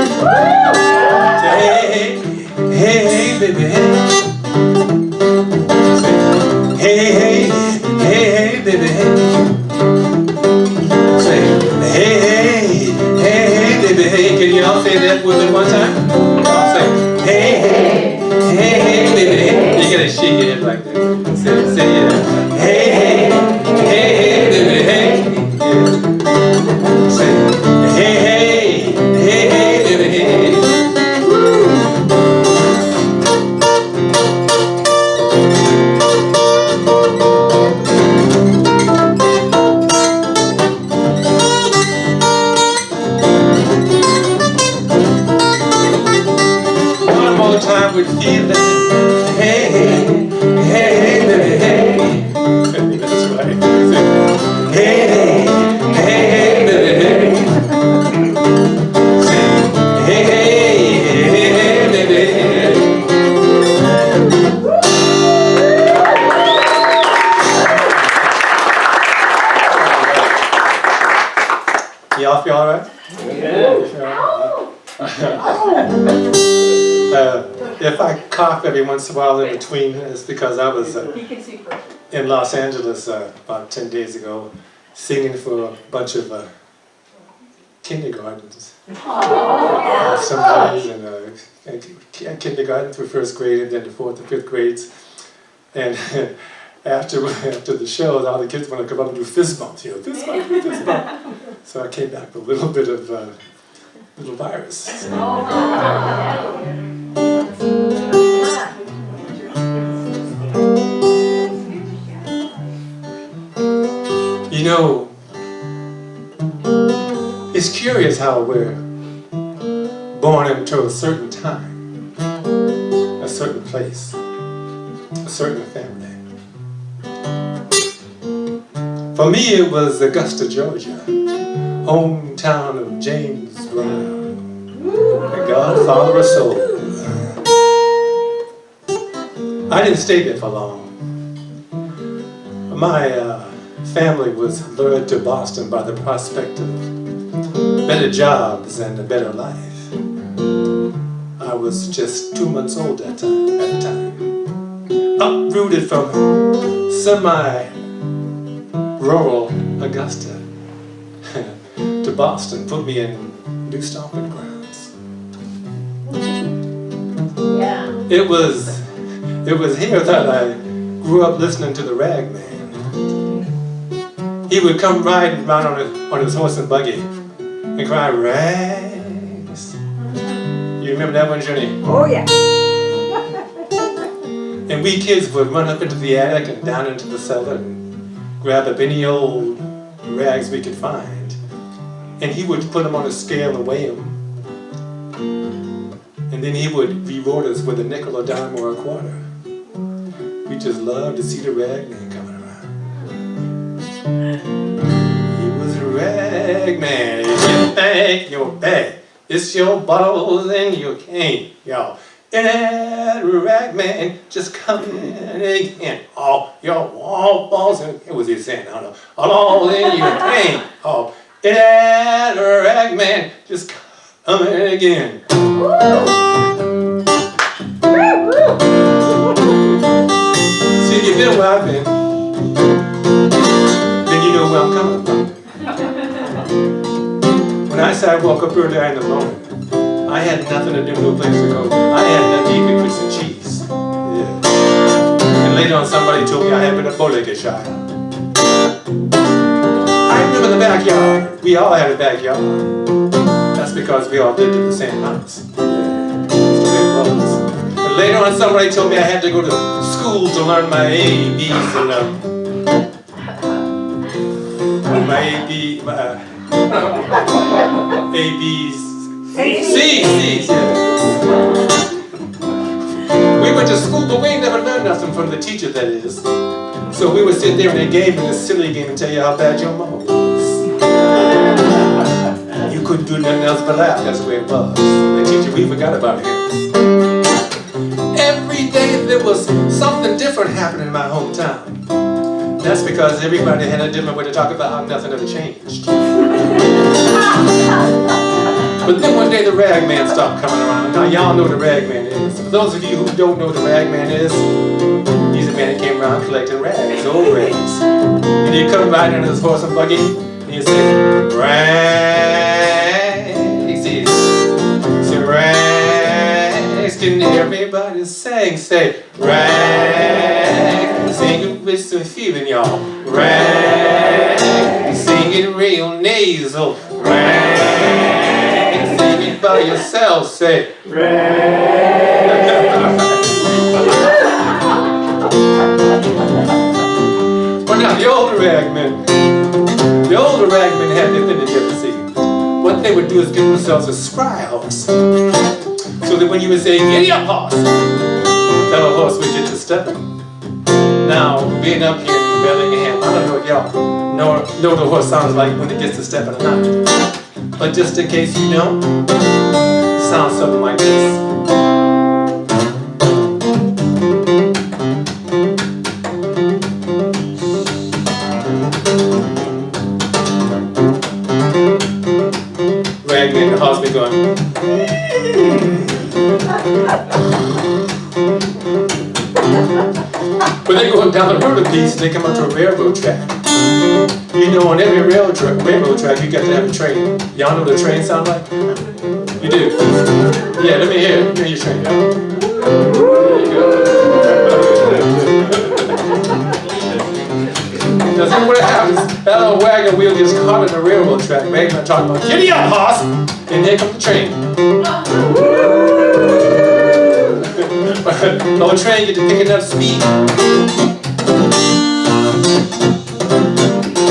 Hey, hey, hey, baby, hey. Hey, hey, hey, hey, baby, hey. Say, hey, hey, hey, hey, baby, hey. Can y'all say that with me one time? Y'all say, hey, hey, hey, hey, baby, hey. You gotta shake your head like that. Say yeah. Hey, hey, hey, hey, baby, hey. Yeah. Say, hey, hey, hey, hey, baby, hey. Time would feel that. Hey, hey, hey, hey, baby, hey. That's right. Hey, hey, hey, hey, baby, hey. Hey, hey, hey, hey, baby, hey. Y'all feel all right? If I cough every once in a while in between, it's because I was in Los Angeles about 10 days ago singing for a bunch of kindergartens. Somebody's in kindergarten through first grade and then the fourth and fifth grades. And after the show, all the kids want to come up and do fist bumps, you know, fist bump, fist bump. So I came back with a little bit of little virus. You know, it's curious how we're born into a certain time, a certain place, a certain family. For me, it was Augusta, Georgia, hometown of James Brown, the godfather of soul. I didn't stay there for long. My family was lured to Boston by the prospect of better jobs and a better life. I was just 2 months old at the time. Uprooted from semi-rural Augusta to Boston, put me in new stomping grounds. Yeah. It was here that I grew up listening to the Rag Man. He would come riding around on his horse and buggy and cry, "Rags." You remember that one, Jenny? Oh, yeah. And we kids would run up into the attic and down into the cellar and grab up any old rags we could find. And he would put them on a scale and weigh them. And then he would reward us with a nickel, a dime, or a quarter. We just loved to see the Rag Man coming around. He was a Rag Man. It's your bag, your bag. It's your bottles and your cane, y'all. And that Rag Man just coming again. All your wall balls, and it was his saying, I don't know. All in your cane. Oh, and that Rag Man just coming again. See, if you've been where I've been, then you know where I'm coming from. When I said I woke up earlier in the morning, I had nothing to do, no place to go. I had nothing to eat but grits and cheese. Yeah. And later on somebody told me I had been a bow-legged child. I remember the backyard. We all had a backyard. That's because we all lived in the same house. And later on somebody told me I had to go to school to learn my ABs and ABs. C's, yeah. We went to school, but we ain't never learned nothing from the teacher, that is. So we would sit there in a game, in a silly game, and tell you how bad your mama was. You couldn't do nothing else but laugh, that's the way it was. The teacher, we forgot about him. Every day there was something different happening in my hometown. That's because everybody had a different way to talk about how nothing ever changed. But But then one day the rag man stopped coming around. Now y'all know the rag man is. For those of you who don't know what the rag man is, he's a man that came around collecting rags, old rags. And he'd come riding on his horse and buggy, and he'd say, rags, he said, rags, can everybody sing? Say, rags, sing it with some feeling, y'all. Rags, sing it real nasal. Rags, sing it by yourself. Say, well, now the older ragmen had their thing together, see. What they would do is give themselves a spry horse. So that when you would say, giddy up horse, that old horse would get to stepping. Now, being up here in Bellingham, I don't know if y'all know the horse sounds like when it gets to stepping or not. But just in case you don't, it sounds something like this. Ragman and the horse be going. But they go down the road a piece and they come up to a railroad track. You know, on every railroad track you got to have a train. Y'all know what a train sound like? You do? Yeah, let me hear your train. There you go. Now see what happens? That little wagon wheel gets caught in the railroad track. Ragman talking about, giddy up, horse! And here comes the train. The old train get to pick enough speed.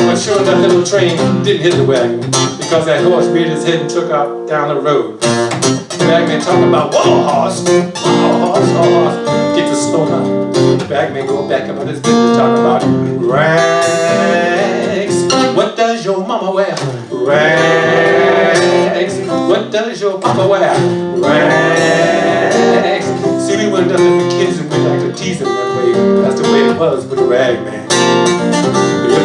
But sure enough, that little train didn't hit the wagon because that horse reared his head and took out down the road. The ragman talking about, whoa, horse! Whoa, horse, whoa, horse! Get to slow down. The ragman go back up on his business talking about rags. What does your mama wear? Rags. What does your papa wear? Rags. See, we went up there for kids and we like to tease them that way. That's the way it was with the rag man. Your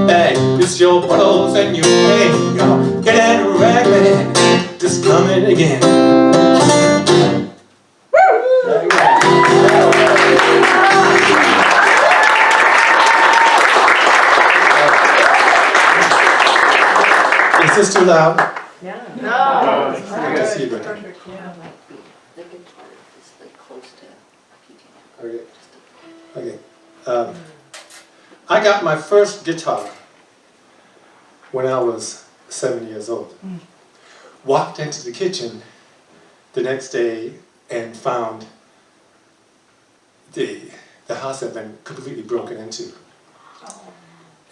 bag, it's your bottles and your pay, y'all. Get that rag man, just coming again. Is this too loud? Yeah. No. Perfect. Yeah. The guitar is like close to. Okay. I got my first guitar when I was 7 years old. Walked into the kitchen the next day and found the house had been completely broken into.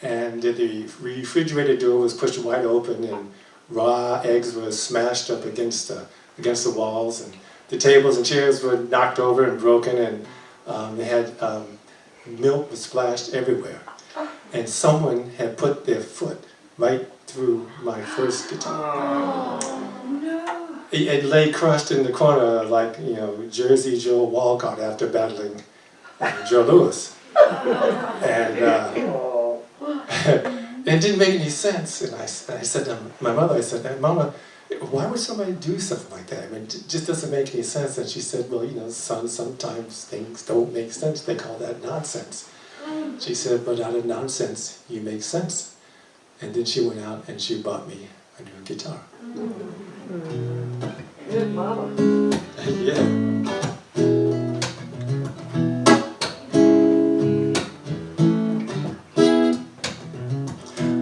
And the refrigerator door was pushed wide open and raw eggs were smashed up against the walls, and the tables and chairs were knocked over and broken, and they had milk was splashed everywhere. And someone had put their foot right through my first guitar. No. It lay crushed in the corner like, you know, Jersey Joe Walcott after battling Joe Louis. And it didn't make any sense. And I said to my mother, I said, Mama, why would somebody do something like that? I mean, it just doesn't make any sense. And she said, well, you know, son, sometimes things don't make sense. They call that nonsense. She said, but out of nonsense, you make sense. And then she went out and she bought me a new guitar. Good mama. Yeah.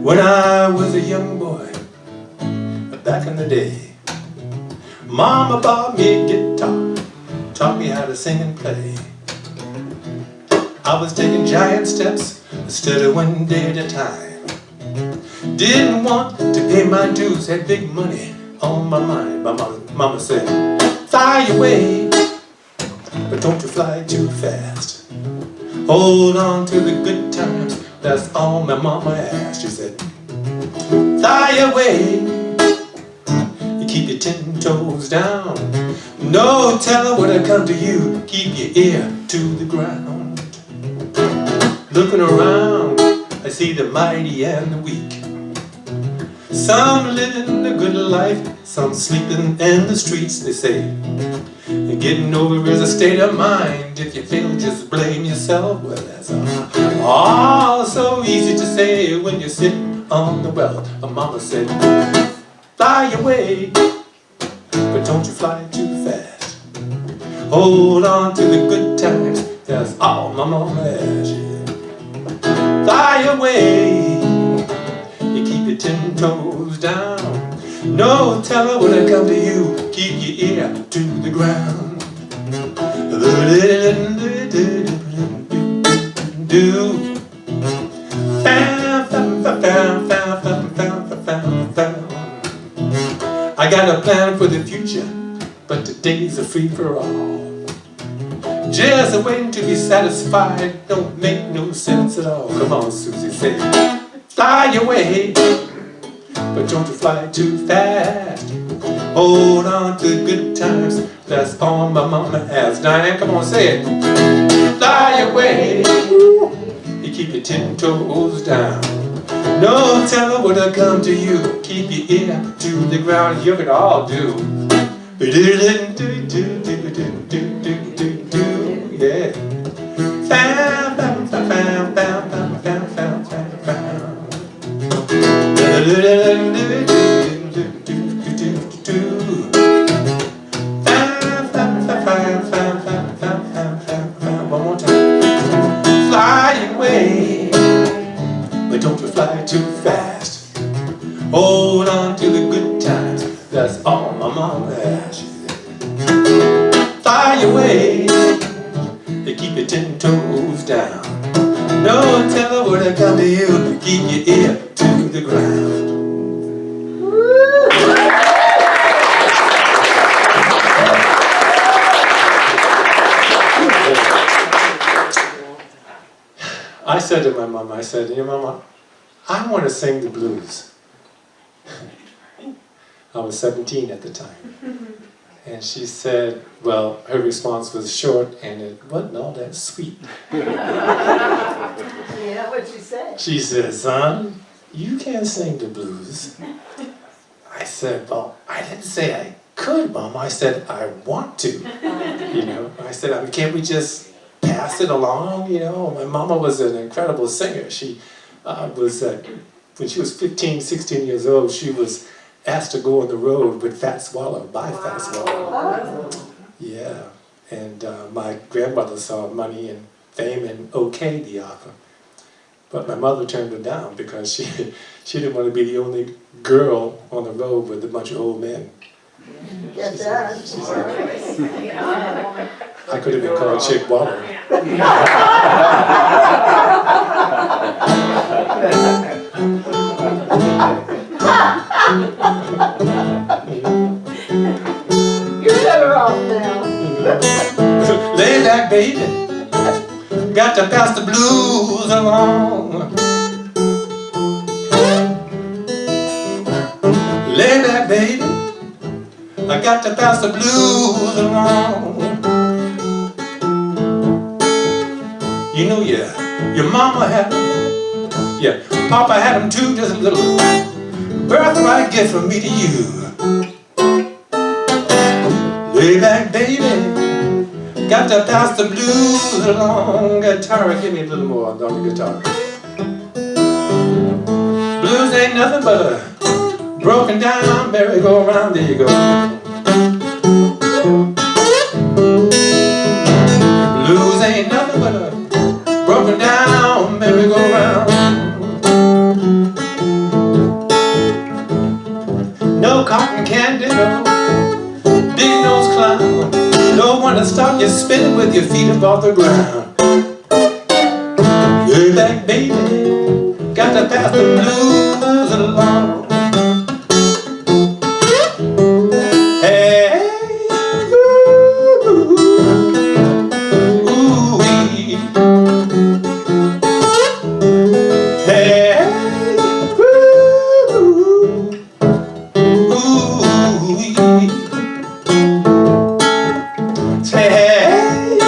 When I was a young boy, back in the day, Mama bought me a guitar, taught me how to sing and play. I was taking giant steps instead of one day at a time. Didn't want to pay my dues, had big money on my mind. My mama said, fly away, but don't you fly too fast. Hold on to the good times, that's all my mama asked. She said, fly away, you keep your 10 toes down. No telling when I come to you, keep your ear to the ground. Looking around, I see the mighty and the weak. Some living a good life, some sleeping in the streets, they say. And getting over is a state of mind. If you fail, just blame yourself. Well, that's all so easy to say when you're sitting on the well. A mama said, fly away, but don't you fly too fast. Hold on to the good times, that's all my mama asked you. Fly away, you keep your 10 toes down. No teller when I come to you, keep your ear to the ground. I got a plan for the future, but today's a free for all. Just waiting to be satisfied don't make no sense at all. Come on, Susie, say, fly away, but don't you fly too fast. Hold on to good times, that's all my mama asks. Diane, come on, say it. Fly away, you keep your 10 toes down. No teller would have come to you, keep your ear to the ground. You could all do. Yeah. One more time. Fly away, but don't you fly too fast. Hold on to the good times, that's all my mama asks. Fly away, they keep your 10 toes down. No teller would have come to you, keep your ear to the ground. I said to my mom, I said, you know, Mama, I want to sing the blues. I was 17 at the time. And she said, well, her response was short and it wasn't all that sweet. Yeah, what'd she say? She said, son, you can't sing the blues. I said, well, I didn't say I could, Mom. I said, I want to. You know, I said, I mean, can't we just pass it along? You know, my mama was an incredible singer. She when she was 15, 16 years old, she was asked to go on the road with Fat Swallow, by Fat Swallow. Yeah, and my grandmother saw money and fame and okayed the offer. But my mother turned her down because she didn't want to be the only girl on the road with a bunch of old men. Yes, sir. I could have been called Chick Waller. You're better off now. Lay back, baby, got to pass the blues along. Lay back, baby, I got to pass the blues along. You know, your mama had them, yeah, Papa had them too, just a little birthright gift from me to you. Lay back, baby, got to pass the blues along. Guitar, give me a little more on the guitar. Blues ain't nothing but a broken down merry-go-round. There you go. Blues ain't nothing but a broken down merry-go-round. No cotton candy, no big nose clown, no one to stop you spinning with your feet above the ground. Lay back, baby, got to pass the blues along. Hey, ooh, ooh, wee. Hey, ooh, ooh, wee. Hey,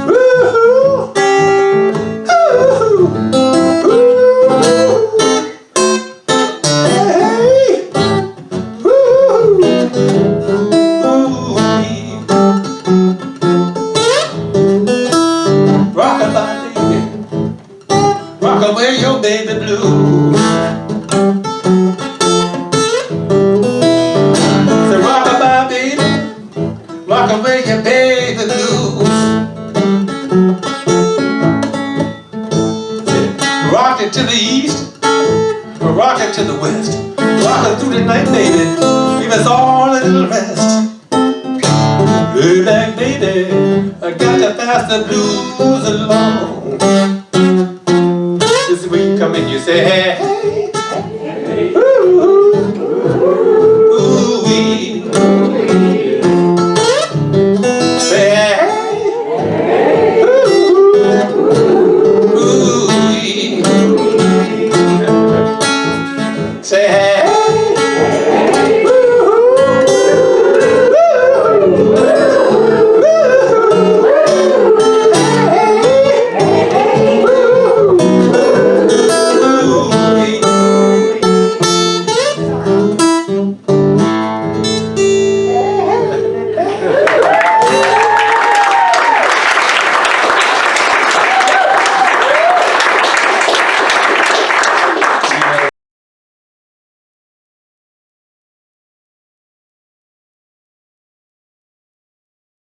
ooh, ooh, ooh. away your baby blues. Rock it to the east, rock it to the west. Rock it through the night, baby. Give us all a little rest. Lay back, baby. I got to pass the blues along. This is where you come in, you say, hey, hey.